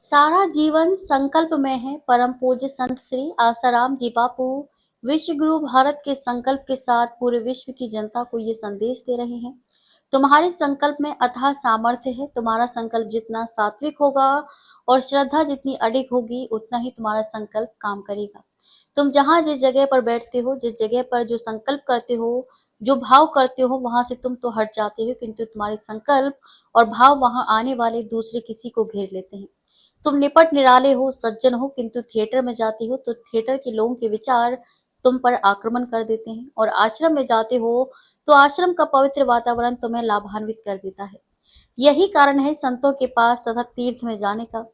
सारा जीवन संकल्प में है। परम पूज्य संत श्री आसाराम जी बापू विश्व गुरु भारत के संकल्प के साथ पूरे विश्व की जनता को ये संदेश दे रहे हैं। तुम्हारे संकल्प में अथाह सामर्थ्य है। तुम्हारा संकल्प जितना सात्विक होगा और श्रद्धा जितनी अडिग होगी, उतना ही तुम्हारा संकल्प काम करेगा। तुम जहाँ जिस जगह पर बैठते हो, जिस जगह पर जो संकल्प करते हो, जो भाव करते हो, वहां से तुम तो हट जाते हो, किंतु तुम्हारे संकल्प और भाव वहां आने वाले दूसरे किसी को घेर लेते हैं। तुम निपट निराले हो, सज्जन हो, किंतु थिएटर में जाते हो तो थिएटर के लोगों के विचार तुम पर आक्रमण कर देते हैं, और आश्रम में जाते हो तो आश्रम का पवित्र वातावरण तुम्हें लाभान्वित कर देता है। यही कारण है संतों के पास तथा तीर्थ में जाने का।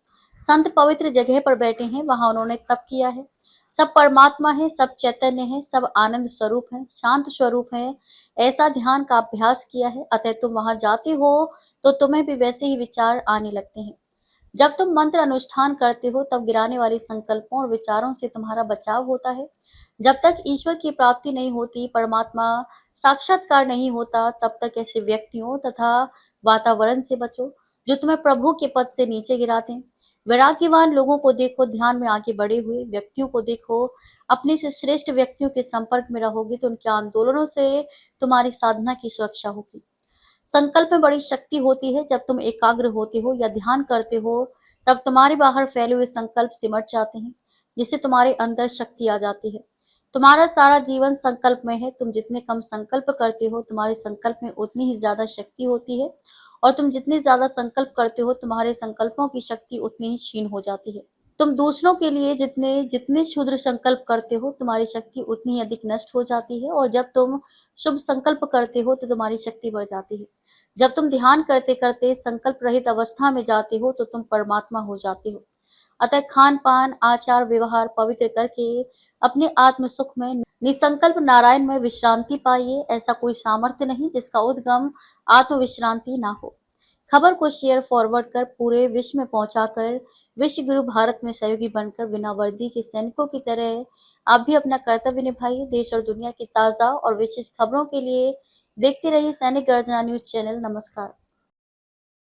संत पवित्र जगह पर बैठे हैं, वहां उन्होंने तप किया है। सब परमात्मा है, सब चैतन्य है, सब आनंद स्वरूप है, शांत स्वरूप है। ऐसा ध्यान का अभ्यास किया है, अतः तुम वहां जाते हो तो तुम्हें भी वैसे ही विचार आने लगते हैं। जब तुम मंत्र अनुष्ठान करते हो, तब गिराने वाले संकल्पों और विचारों से तुम्हारा बचाव होता है। जब तक ईश्वर की प्राप्ति नहीं होती, परमात्मा साक्षात्कार नहीं होता, तब तक ऐसे व्यक्तियों तथा वातावरण से बचो जो तुम्हें प्रभु के पद से नीचे गिराते हैं। वैराग्यवान लोगों को देखो, ध्यान में आगे बढ़े हुए व्यक्तियों को देखो। अपने से श्रेष्ठ व्यक्तियों के संपर्क में रहोगे तो उनके आंदोलनों से तुम्हारी साधना की सुरक्षा होगी। संकल्प में बड़ी शक्ति होती है। जब तुम एकाग्र होते हो या ध्यान करते हो, तब तुम्हारे बाहर फैले हुए संकल्प सिमट जाते हैं, जिससे तुम्हारे अंदर शक्ति आ जाती है। तुम्हारा सारा जीवन संकल्प में है। तुम जितने कम संकल्प करते हो, तुम्हारे संकल्प में उतनी ही ज्यादा शक्ति होती है, और तुम जितने ज्यादा संकल्प करते हो, तुम्हारे संकल्पों की शक्ति उतनी ही क्षीण हो जाती है। तुम दूसरों के लिए जितने जितने क्षुद्र संकल्प करते हो, तुम्हारी शक्ति उतनी अधिक नष्ट हो जाती है, और जब तुम शुभ संकल्प करते हो तो तुम्हारी शक्ति बढ़ जाती है। जब तुम ध्यान करते करते संकल्प रहित अवस्था में जाते हो तो तुम परमात्मा हो जाते हो। अतः खान पान आचार व्यवहार पवित्र करके अपने आत्म सुख में निसंकल्प नारायण में विश्रांति पाइए। ऐसा कोई सामर्थ्य नहीं जिसका उद्गम आत्म विश्रांति ना हो। खबर को शेयर फॉरवर्ड कर पूरे विश्व में पहुंचाकर विश्व गुरु भारत में सहयोगी बनकर बिना वर्दी के सैनिकों की तरह आप भी अपना कर्तव्य निभाइए। देश और दुनिया की ताजा और विशेष खबरों के लिए देखते रहिए सैनिक गर्जना न्यूज चैनल। नमस्कार।